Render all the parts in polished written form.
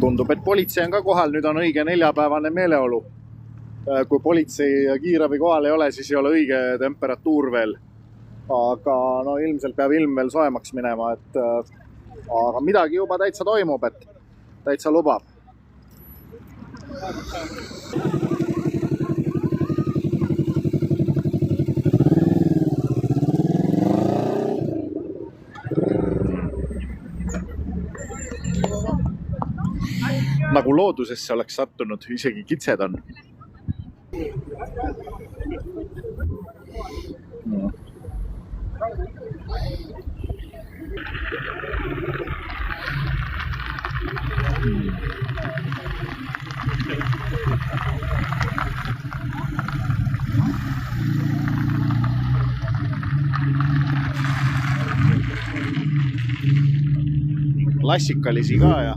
Tundub, et politsei on ka kohal, nüüd on õige neljapäevane meeleolu. Kui politsei ja kiirabi kohal ei ole, siis ei ole õige temperatuur veel. Aga no ilmselt peab ilm veel soemaks minema, aga midagi juba täitsa toimub, et täitsa lubab. Nagu loodusesse oleks sattunud, isegi kitsed on. Klassikalisi ka ja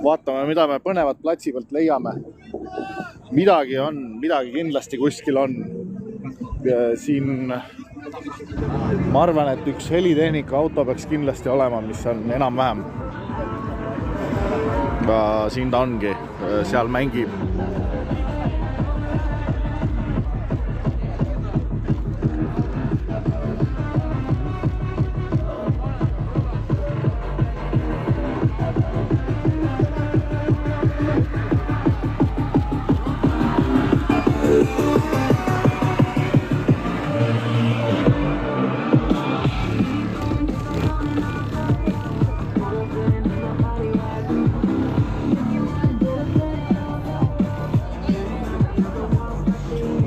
vaatame, mida me põnevat platsi pealt leiame. Midagi on, midagi kindlasti kuskil on. Siin ma arvan, et üks helitehnika auto peaks kindlasti olema, mis on enam-vähem. Siin ta ongi, seal mängib.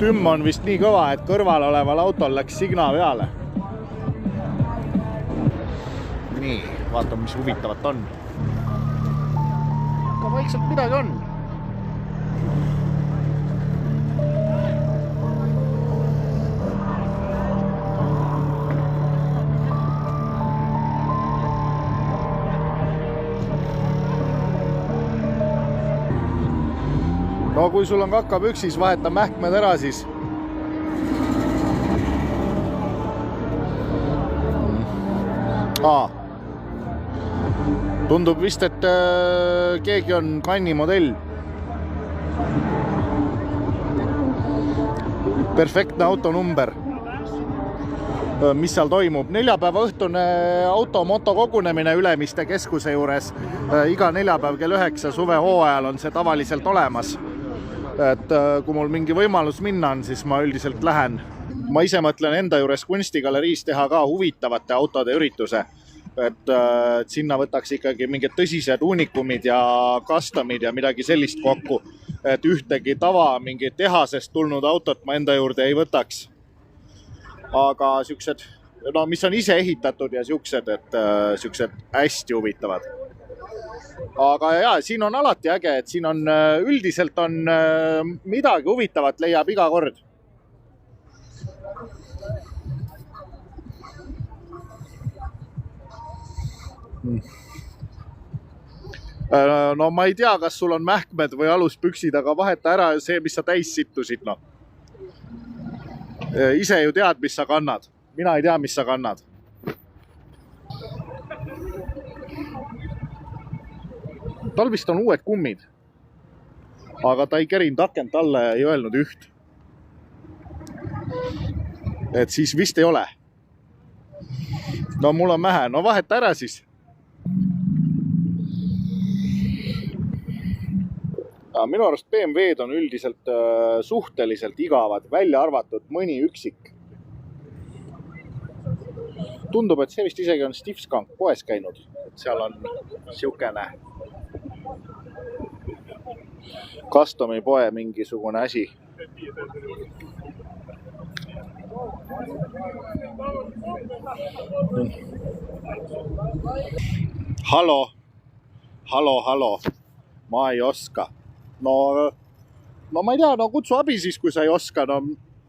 Tümm on vist nii kõva, et kõrval oleval autol läks signa peale. Nii, vaatame, mis huvitavat on. Ka vaikselt midagi on. No kui sul on kakapüksis, vaheta mähkmed ära siis. Tundub vist, et keegi on kanni modell. Perfektne autonumber. Mis seal toimub? Neljapäeva õhtune automoto kogunemine Ülemiste keskuse juures. Iga neljapäev kell 9 suvehooajal on see tavaliselt olemas. Et kui mul mingi võimalus minna on, siis ma üldiselt lähen. Ma ise mõtlen enda juures kunstigaleriis teha ka huvitavate autode ürituse. Et sinna võtaks ikkagi mingid tõsised unikumid ja customid ja midagi sellist kokku. Et ühtegi tava mingi tehasest tulnud autot ma enda juurde ei võtaks. Aga siuksed, no mis on ise ehitatud ja siuksed, et siuksed hästi huvitavad. Aga jaa, siin on alati äge, et siin on üldiselt on midagi huvitavat leiab iga kord. No ma ei tea, kas sul on mähkmed või aluspüksid, aga vaheta ära see, mis sa täis sittusid. No. Ise ju tead, mis sa kannad. Mina ei tea, mis sa kannad. Tal vist on uued kummid, aga ta ei kerinud akent alla ja ei öelnud üht. Et siis vist ei ole. No mul on mähe, no vaheta ära siis. Minu arust BMW-d on üldiselt suhteliselt igavad, välja arvatud mõni üksik. Tundub, et see vist isegi on Stifskank poes käinud, et seal on siukene customi poe mingisugune asi. Hallo, Halo, ma ei oska. No ma ei tea, no kutsu abi siis, kui sa ei oska. No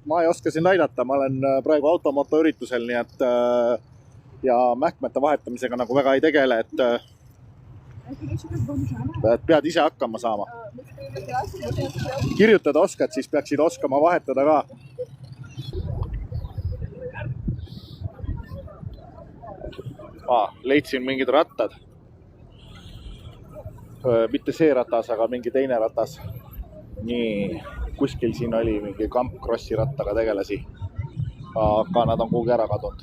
ma ei oska sind aidata, ma olen praegu automoto üritusel, nii et ja mähkmete vahetamisega nagu väga ei tegele, et pead ise hakkama saama. Kirjutada oskad, siis peaksid oskama vahetada ka. Leidsin mingid rattad. Mitte see ratas, aga mingi teine ratas. Nii, kuskil siin oli mingi Camp Crossi rattaga tegelasi. Aga nad on kuhugi ära kadunud.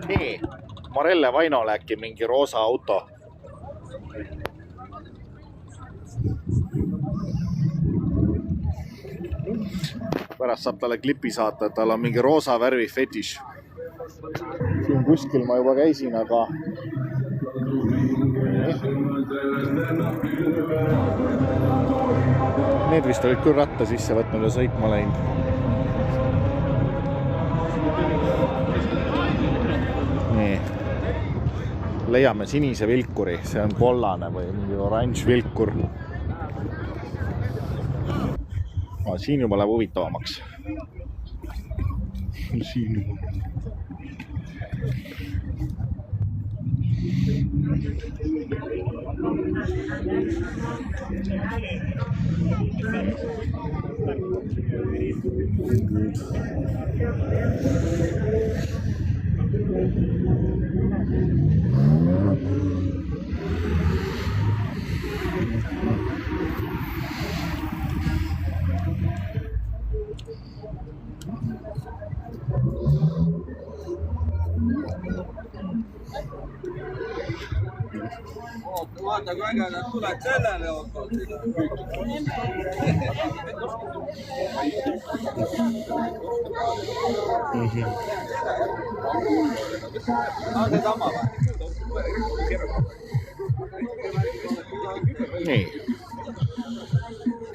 Nii, Marelle Vainole äkki mingi roosa auto. Pärast saab talle klipi saata, et tal on mingi roosa värvi fetiš. Siin kuskil ma juba käisin, aga need vist olid küll ratta sisse võtnud ja sõitma läinud. Nii. Leiame sinise vilkuri, see on kollane või mingi oranž vilkur. Siin juba läheb huvitavamaks. Siin juba. Vaata, kui äge nad tuled sellele autod. Nii.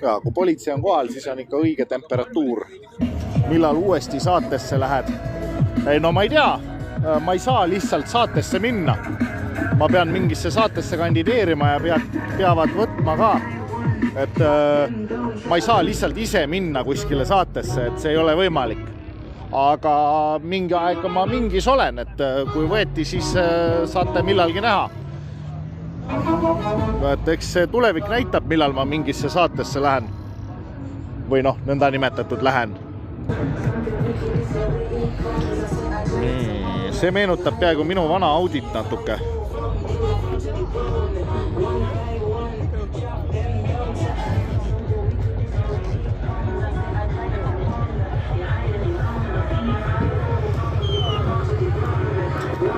Ja, kui politsei on kohal, siis on ikka õige temperatuur. Millal uuesti saatesse lähed? Ei, no ma ei tea. Ma ei saa lihtsalt saatesse minna. Ma pean mingisse saatesse kandideerima ja peavad võtma ka. Et ma ei saa lihtsalt ise minna kuskile saatesse, et see ei ole võimalik. Aga mingi aeg ma mingis olen, et kui võeti, siis saate millalgi näha. Et eks see tulevik näitab, millal ma mingisse saatesse lähen. Või noh, nõnda nimetatud lähen. See meenutab peaaegu minu vana Audit natuke.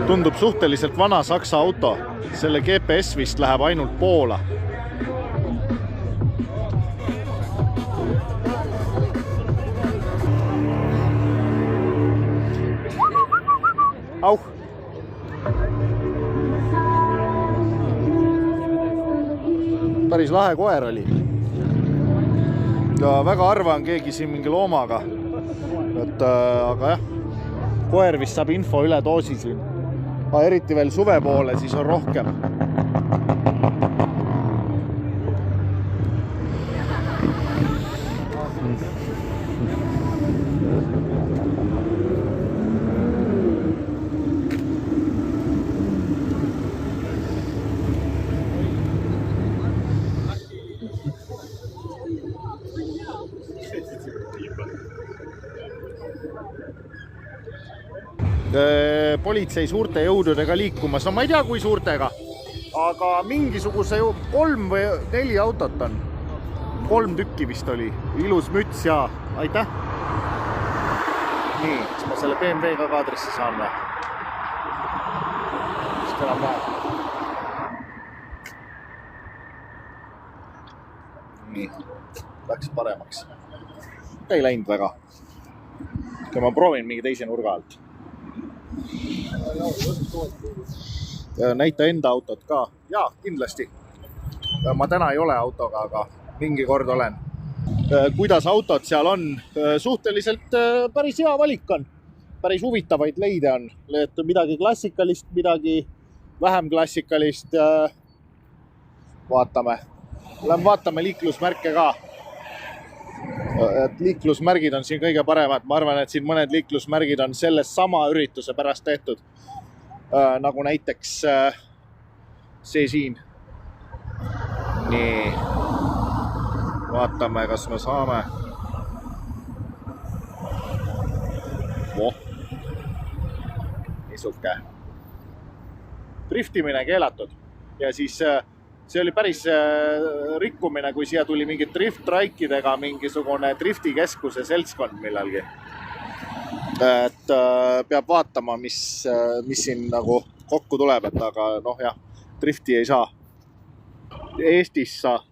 Tundub suhteliselt vana Saksa auto. Selle GPS vist läheb ainult Poola. Auh! Päris lahe koer oli. Ja väga harva on keegi siin mingi loomaga. Aga jah, koer vist saab info üle doosi siin. Eriti veel suve poole, siis on rohkem. Politsei suurte jõududega liikumas. No ma ei tea, kui suurtega, aga mingisuguse 3 või 4 autot on. 3 tükki vist oli. Ilus müts ja aitäh. Nii, kas ma selle BMW-ga kaadrisse saan või? vist enam-vähem. Nii, läks paremaks. Ei läinud väga. Ja ma proovin mingi teise nurga alt. Näita enda autot ka. Jaa, kindlasti. Ma täna ei ole autoga, aga mingi kord olen. Kuidas autod seal on? Suhteliselt päris hea valik on. Päris huvitavaid leide on. Midagi klassikalist, midagi vähem klassikalist. Vaatame. Lähme vaatame liiklusmärke ka. Et liiklusmärgid on siin kõige paremad. Ma arvan, et siin mõned liiklusmärgid on selles sama ürituse pärast tehtud. Nagu näiteks see siin. Nii. Vaatame, kas me saame. Niisuke. Driftimine keelatud. Ja siis see oli päris rikkumine, kui siia tuli mingi drift-traikidega mingisugune driftikeskuse seltskond millalgi. Et peab vaatama, mis siin nagu kokku tuleb, et aga noh jah, drifti ei saa. Eestis saa.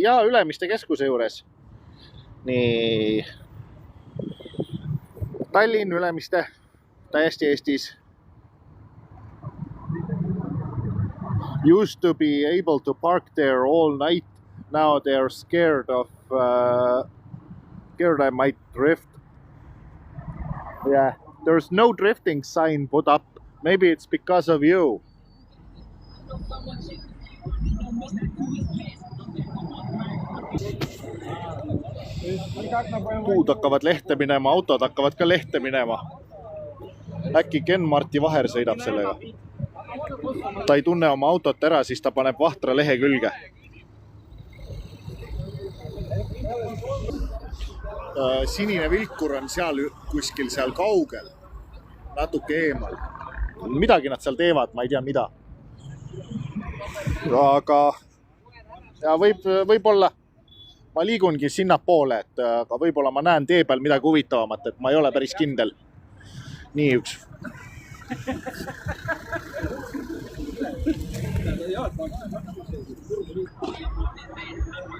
Ja Ülemiste keskuse juures. Nii. Tallinn, Ülemiste, täiesti Eestis. Used to be able to park there all night. Now they're scared I might drift. Yeah, there's no drifting sign put up. Maybe it's because of you. Puud hakkavad lehte minema, autod hakkavad ka lehte minema. Äkki Ken-Marti Vaher sõidab sellega. Ta ei tunne oma autot ära, siis ta paneb vahtra lehe külge. Sinine vilkur on seal kuskil seal kaugel, natuke eemal. Midagi nad seal teevad, ma ei tea mida. Aga ja võib-olla ma liigungi sinna poole, aga võib-olla ma näen tee peal midagi huvitavamat, et ma ei ole päris kindel. Nii üks.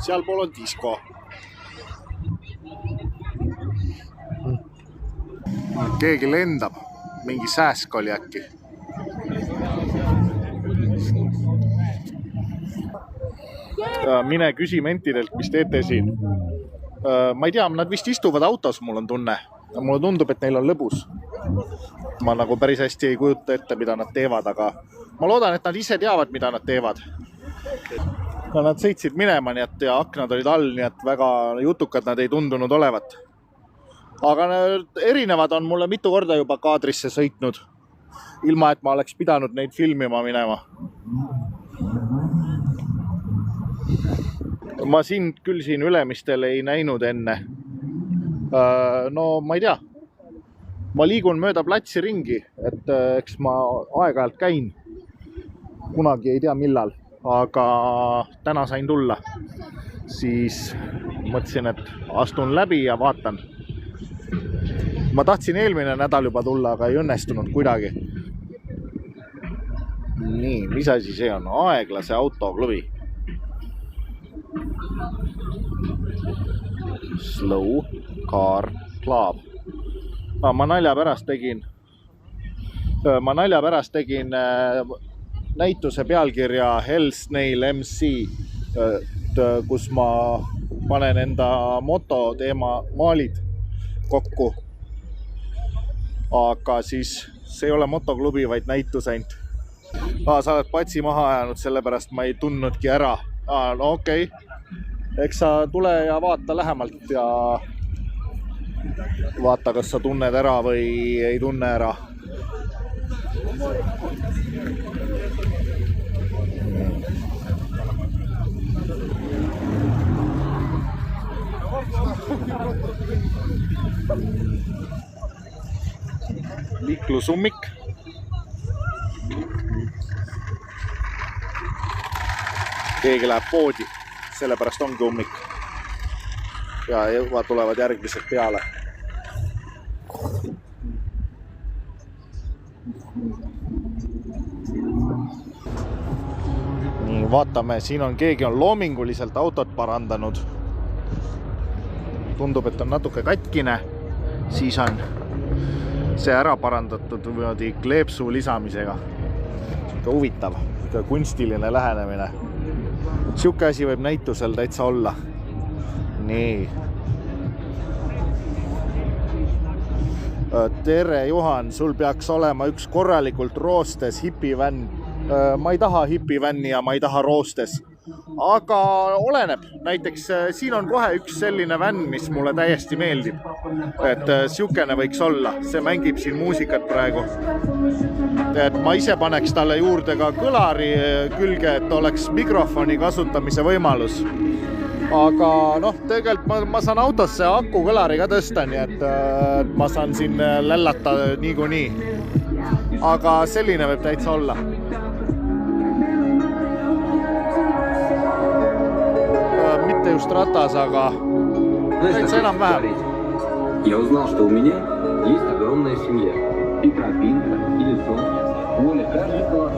Sealpool on disko. Keegi lendab. Mingi sääsk oli äkki. Mine küsi mentidelt, mis teete siin. Ma ei tea, nad vist istuvad autos, mul on tunne. Mulle tundub, et neil on lõbus. Ma nagu päris hästi ei kujuta ette, mida nad teevad, aga ma loodan, et nad ise teavad, mida nad teevad. Nad sõitsid minema, nii et ja aknad olid all, nii et väga jutukad nad ei tundunud olevat. Aga erinevad on mulle mitu korda juba kaadrisse sõitnud, ilma et ma oleks pidanud neid filmima minema. Ma küll siin Ülemistel ei näinud enne. No ma ei tea. Ma liigun mööda platsi ringi, et eks ma aeg-ajalt käin. Kunagi ei tea millal, aga täna sain tulla. Siis mõtlesin, et astun läbi ja vaatan. Ma tahtsin eelmine nädal juba tulla, aga ei õnnestunud kuidagi. Nii, mis asi see on? Aeglase autoklubi. Slow Car Club. Ma nalja pärast tegin näituse pealkirja Hell Snail MC, kus ma panen enda moto teema maalid kokku. Aga siis see ei ole motoklubi, vaid näitus ainult. Sa oled patsi maha ajanud, sellepärast ma ei tundnudki ära. No okei. Eks sa tule ja vaata lähemalt ja vaata, kas sa tunned ära või ei tunne ära. Liiklusummik. Keegi läheb poodi, sellepärast ongi ummik. Ja juba tulevad järgmised peale. Vaatame, siin on keegi on loominguliselt autot parandanud. Tundub, et on natuke katkine. Siis on see ära parandatud kleepsu lisamisega. Siuke huvitav, kunstiline lähenemine. Siuke asi võib näitusel täitsa olla. Nii. Tere, Juhan, sul peaks olema üks korralikult roostes hipivänn. Ma ei taha hipivänni ja ma ei taha roostes. Aga oleneb. Näiteks siin on kohe üks selline vänn, mis mulle täiesti meeldib. Et siukene võiks olla. See mängib siin muusikat praegu. Et ma ise paneks talle juurde ka kõlari külge, et oleks mikrofoni kasutamise võimalus. Aga tegelikult ma saan autosse aku kõlari ka tõsta, nii et ma saan siin lällata niikuinii. Aga selline võib täitsa olla. Mitte just ratas, aga täitsa enam vähem. Я узнал, что у меня есть огромная семья. И тропинка, и лицо. Воля, каждый класс.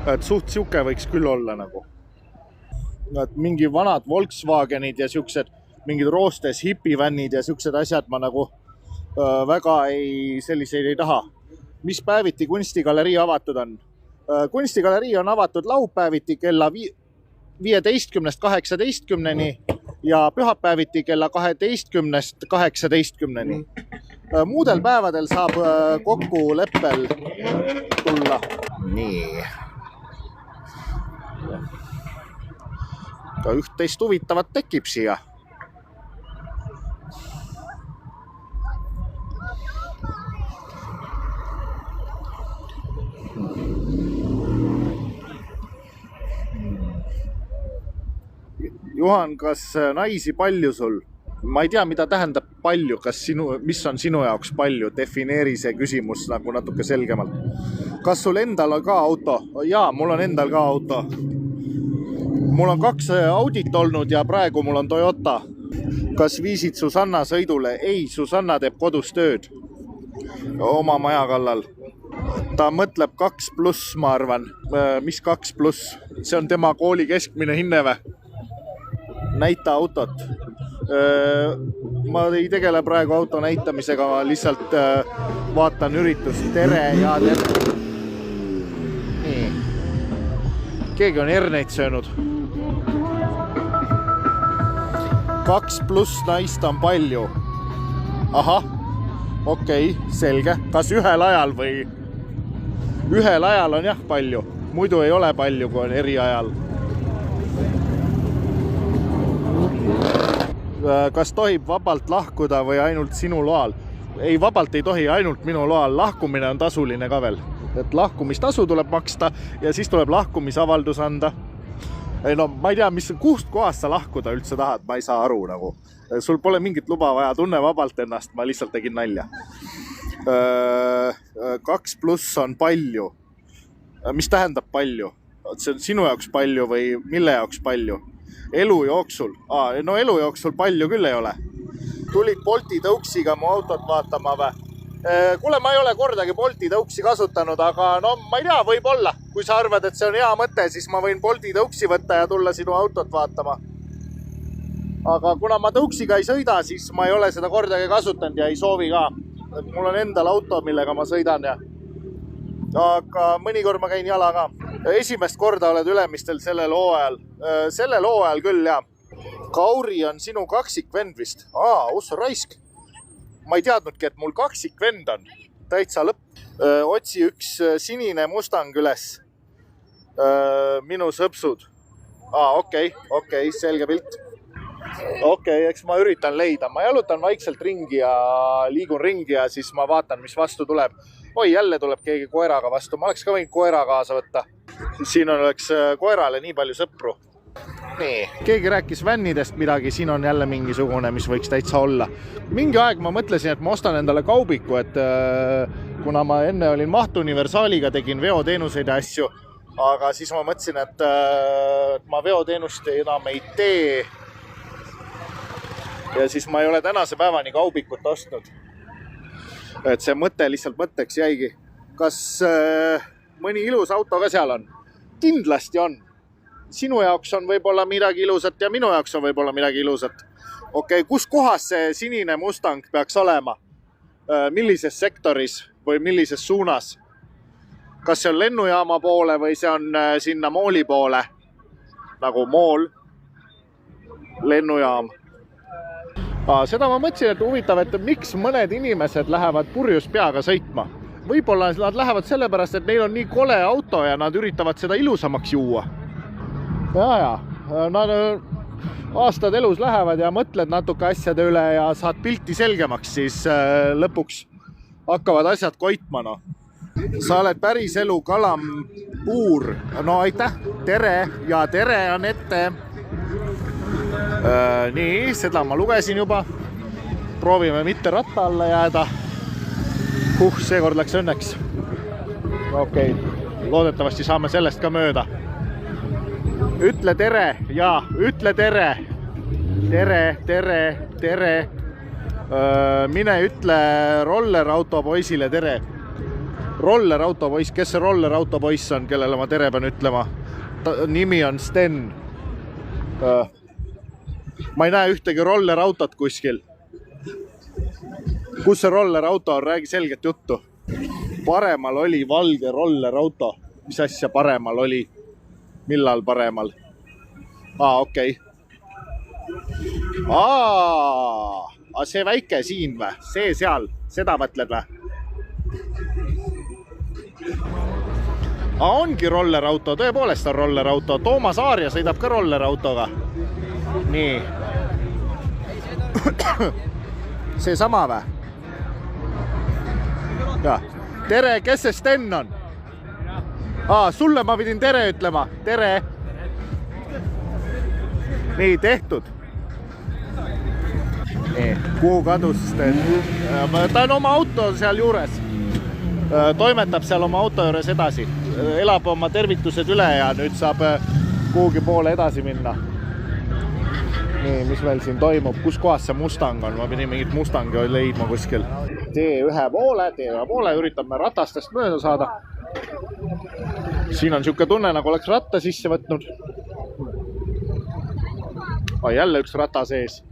Et suht siuke võiks küll olla nagu. Et mingi vanad Volkswagenid ja siuksed mingid roostes hipivännid ja siuksed asjad ma nagu väga selliseid ei taha. Mis päeviti kunstigalerii avatud on? Kunstigalerii on avatud laupäeviti kella 15-18 ja pühapäeviti kella 12-18. Muudel päevadel saab kokku leppel tulla. Nii. Ka üht-teist huvitavat tekib siia. Juhan, kas naisi palju sul? Ma ei tea, mida tähendab palju. Mis on sinu jaoks palju? Defineeri see küsimus nagu natuke selgemalt. Kas sul endal on ka auto? Jaa, mul on endal ka auto. Mul on 2 Audit olnud ja praegu mul on Toyota. Kas viisid Susanna sõidule? Ei, Susanna teeb kodus tööd oma maja kallal. Ta mõtleb 2+, ma arvan. Mis 2+? See on tema kooli keskmine hinne või? Näita autot. Ma ei tegele praegu auto näitamisega, ma lihtsalt vaatan üritust. Tere ja tere. Nii. Keegi on herneid söönud. 2+ naist on palju. Ahah, okei, selge. Kas ühel ajal või? Ühel ajal on jah palju. Muidu ei ole palju, kui on eri ajal. Kas tohib vabalt lahkuda või ainult sinu loal? Ei, vabalt ei tohi, ainult minu loal. Lahkumine on tasuline ka veel. Et lahkumistasu tuleb maksta ja siis tuleb lahkumisavaldus anda. Ei, ma ei tea, kust kohast sa lahkuda üldse tahad, ma ei saa aru nagu. Sul pole mingit luba vaja, tunne vabalt ennast, ma lihtsalt tegin nalja. 2+ on palju. Mis tähendab palju? See on sinu jaoks palju või mille jaoks palju? Elu jooksul. Elu jooksul palju küll ei ole. Tulid Bolti tõuksiga mu autot vaatama või? Kuule, ma ei ole kordagi Bolti tõuksi kasutanud, aga ma ei tea, võib olla. Kui sa arvad, et see on hea mõte, siis ma võin Bolti tõuksi võtta ja tulla sinu autot vaatama. Aga kuna ma tõuksiga ei sõida, siis ma ei ole seda kordagi kasutanud ja ei soovi ka. Mul on endal auto, millega ma sõidan ja aga mõnikord ma käin jala ka. Esimest korda oled Ülemistel sellel hooajal. Sellel hooajal küll, jah. Kauri on sinu kaksikvend vist. Usso raisk. Ma ei teadnudki, et mul kaksikvend on. Täitsa lõpp. Otsi üks sinine Mustang üles. Minu sõpsud. Okei, selge pilt. Okei, eks ma üritan leida. Ma jalutan vaikselt ringi ja liigun ringi ja siis ma vaatan, mis vastu tuleb. Oi, jälle tuleb keegi koeraga vastu. Ma oleks ka võinud koera kaasa võtta. Siin oleks koerale nii palju sõpru. Nii. Keegi rääkis vännidest midagi. Siin on jälle mingisugune, mis võiks täitsa olla. Mingi aeg ma mõtlesin, et ma ostan endale kaubiku, et kuna ma enne olin Mahtuniversaaliga, tegin veoteenuseid ja asju, aga siis ma mõtlesin, et ma veoteenust enam ei tee. ja siis ma ei ole tänase päevani kaubikut ostnud. Et see mõte lihtsalt mõtteks jäigi. Kas mõni ilus auto ka seal on? Kindlasti on. Sinu jaoks on võib-olla midagi ilusat ja minu jaoks on võib-olla midagi ilusat. Okei, kus kohas see sinine Mustang peaks olema? Millises sektoris või millises suunas? Kas see on lennujaama poole või see on sinna mooli poole? Nagu mool, lennujaam. Seda ma mõtlesin, et huvitav, et miks mõned inimesed lähevad purjus peaga sõitma. Võib-olla nad lähevad sellepärast, et neil on nii kole auto ja nad üritavad seda ilusamaks juua. Ja, nad aastad elus lähevad ja mõtled natuke asjade üle ja saad pilti selgemaks, siis lõpuks hakkavad asjad koitma. No. Sa oled päris elu kalambuur. No aitäh, tere ja tere on ette. Nii, seda ma lugesin juba. Proovime mitte ratta alla jääda. Seekord läks õnneks. Okei, loodetavasti saame sellest ka mööda. Ütle tere ja ütle tere. Tere. Mine ütle rollerautopoisile tere. Rollerautopoiss, kes see rollerautopoiss on, kellele ma tere pean ütlema? Nimi on Sten. Ma ei näe ühtegi rollerautot kuskil. Kus see rollerauto on? Räägi selget juttu. Paremal oli valge rollerauto. Mis asja paremal oli? Millal paremal? Okei. See väike siin või? See seal. Seda mõtled või? Ongi rollerauto. Tõepoolest on rollerauto. Toomas Aarja sõidab ka rollerautoga. Nii. See sama või? Ja. Tere, kes see Sten on? Sulle ma pidin tere ütlema. Tere. Nii, tehtud. Nii, kuhu kadus Sten? Ta on oma auto seal juures. Toimetab seal oma auto juures edasi. Elab oma tervitused üle ja nüüd saab kuhugi poole edasi minna. Nii, mis meil siin toimub? Kus kohas see Mustang on? Ma pidin mingit Mustangi leidma kuskil. Tee ühe poole, üritame ratastest mööda saada. Siin on siuke tunne, nagu oleks ratta sisse võtnud. Jälle üks rata sees.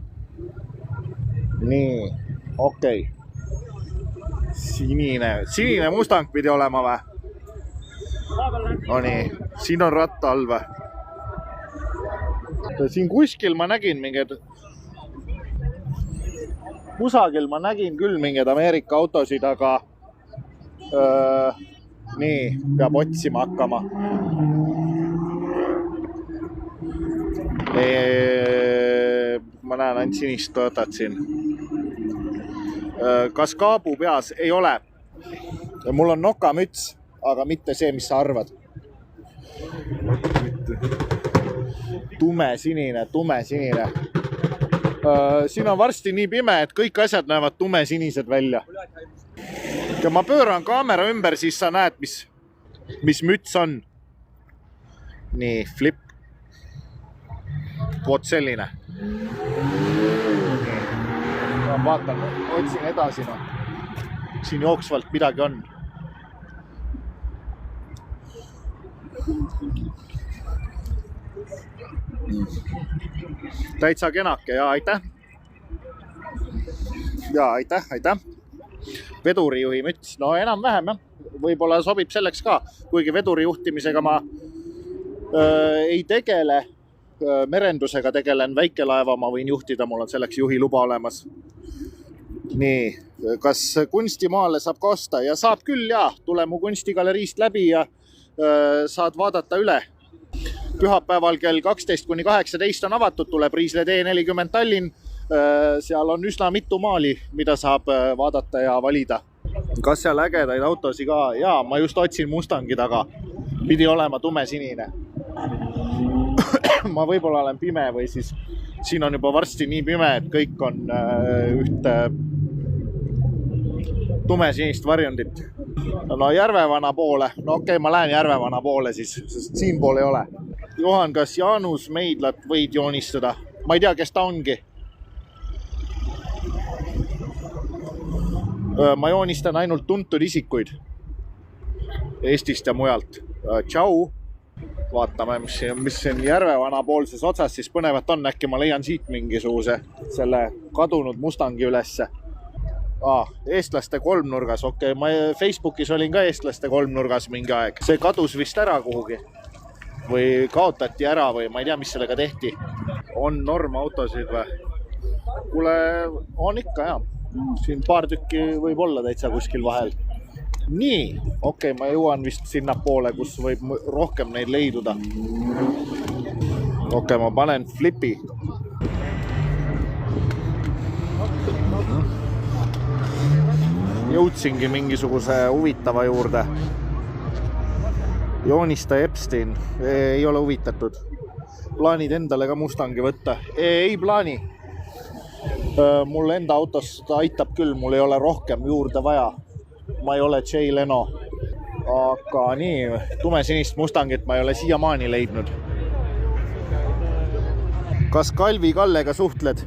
Nii, okei. Sinine Mustang pidi olema või? No nii, siin on ratta all või? Siin kuskil ma nägin kusagil ma nägin küll mingeid Ameerika autosid, aga nii, peab otsima hakkama. Ma näen ainult sinist Toyotat siin. Kas kaabu peas? Ei ole. Mul on nokamüts, aga mitte see, mis sa arvad. Tume sinine. Siin on varsti nii pime, et kõik asjad näevad tumesinised välja. Ja ma pööran kaamera ümber, siis sa näed, mis müts on. Nii, flip. Vot selline. Ma vaatan, otsin edasi. No. Siin jooksvalt midagi on. Täitsa kenake ja aitäh. Ja aitäh. Vedurijuhi müts, no enam-vähem jah. Võib-olla sobib selleks ka, kuigi veduri juhtimisega ma ei tegele. Merendusega tegelen väikelaeva, ma võin juhtida, mul on selleks juhi luba olemas. Nii, kas kunstimaale saab ka osta? Ja saab küll ja, tule mu kunstigaleriist läbi ja saad vaadata üle. Pühapäeval kell 12–18 on avatud, tuleb Riisle T40 Tallinn. Seal on üsna mitu maali, mida saab vaadata ja valida. Kas seal ägedaid autosi ka? Jaa, ma just otsin Mustangi taga. Pidi olema tumesinine. Ma võib-olla olen pime või siis siin on juba varsti nii pime, et kõik on ühte tumesinist varjundit. No Järvevana poole. No okei, ma lähen Järvevana poole siis, sest siin pool ei ole. Johan, kas Jaanus Meidlat võid joonistada? Ma ei tea, kes ta ongi. ma joonistan ainult tuntud isikuid Eestist ja mujalt. Tšau! Vaatame, mis siin Järvevana poolses otsas siis põnevat on. Äkki ma leian siit mingisuguse selle kadunud Mustangi ülesse. Eestlaste kolmnurgas. Okei, ma Facebookis olin ka eestlaste kolmnurgas mingi aeg. See kadus vist ära kuhugi. Või kaotati ära või ma ei tea, mis sellega tehti. On normautosid või? Kuule, on ikka jah. Siin paar tükki võib olla täitsa kuskil vahel. Nii, okei, ma jõuan vist sinna poole, kus võib rohkem neid leiduda. Okei, ma panen flipi. Jõudsingi mingisuguse huvitava juurde. Joonista Epstein. Ei ole huvitatud. Plaanid endale ka Mustangi võtta? Ei plaani. Mul enda autost aitab küll, mul ei ole rohkem juurde vaja. Ma ei ole Jay Leno. Aga nii, tumesinist Mustangit ma ei ole siiamaani leidnud. Kas Kalvi Kallega suhtled?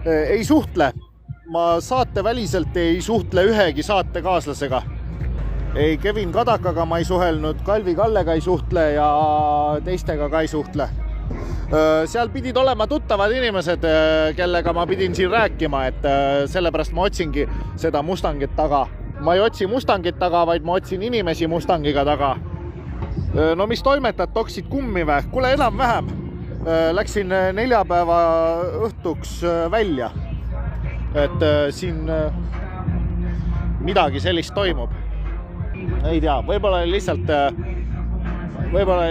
Ei suhtle. Ma saateväliselt ei suhtle ühegi saatekaaslasega. Ei, Kevin Kadakaga ma ei suhelnud, Kalvi Kallega ei suhtle ja teistega ka ei suhtle. Seal pidid olema tuttavad inimesed, kellega ma pidin siin rääkima, et sellepärast ma otsingi seda Mustangit taga. Ma ei otsi Mustangit taga, vaid ma otsin inimesi Mustangiga taga. No mis toimetad, toksid kummi või? Kuule, enam-vähem. Läksin neljapäeva õhtuks välja. Et siin midagi sellist toimub. Ei tea, võib-olla oli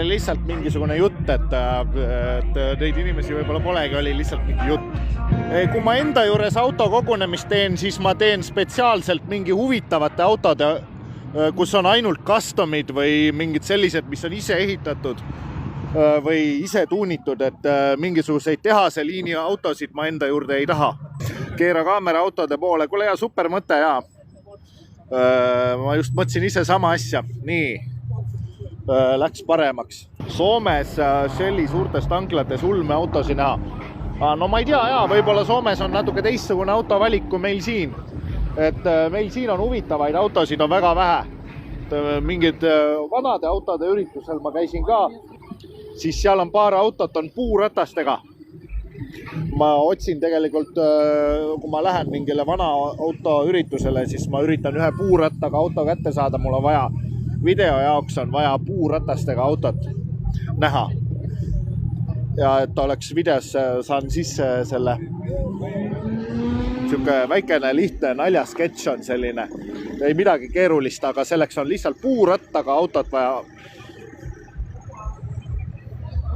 lihtsalt mingisugune jutt, et neid inimesi võib-olla polegi, oli lihtsalt mingi jutt. Kui ma enda juures autokogunemist teen, siis ma teen spetsiaalselt mingi huvitavate autode, kus on ainult customid või mingid sellised, mis on ise ehitatud või ise tuunitud, et mingisuguseid tehase liini autosid ma enda juurde ei taha. Keera kaamera autode poole. Kuule, ja super mõte, jaa. Ma just mõtlesin ise sama asja. Nii, läks paremaks. Soomes Shelly suurtes tanklates ulme autosi näha. No ma ei tea, jaa, võib-olla Soomes on natuke teistsugune autovalik kui meil siin. Et meil siin on huvitavaid autosid on väga vähe. Mingid vanade autode üritusel ma käisin ka. Siis seal on paar autot on puuratastega. Ma otsin tegelikult, kui ma lähen mingile vana auto üritusele, siis ma üritan ühe puurattaga auto kätte saada. Mul on vaja, video jaoks on vaja puuratastega autot näha. Ja et oleks videos, saan sisse selle siuke väikene lihtne naljasketš on selline. Ei midagi keerulist, aga selleks on lihtsalt puurattaga autot vaja.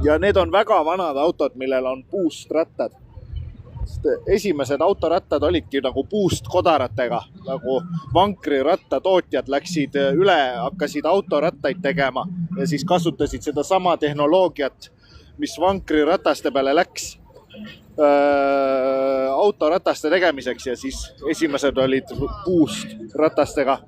Ja need on väga vanad autod, millel on puust rattad. Esimesed autorattad olidki nagu puust kodaratega, nagu vankriratta tootjad läksid üle, hakkasid autorattaid tegema ja siis kasutasid seda sama tehnoloogiat, mis vankrirattaste peale läks autorataste tegemiseks ja siis esimesed olid puust ratastega.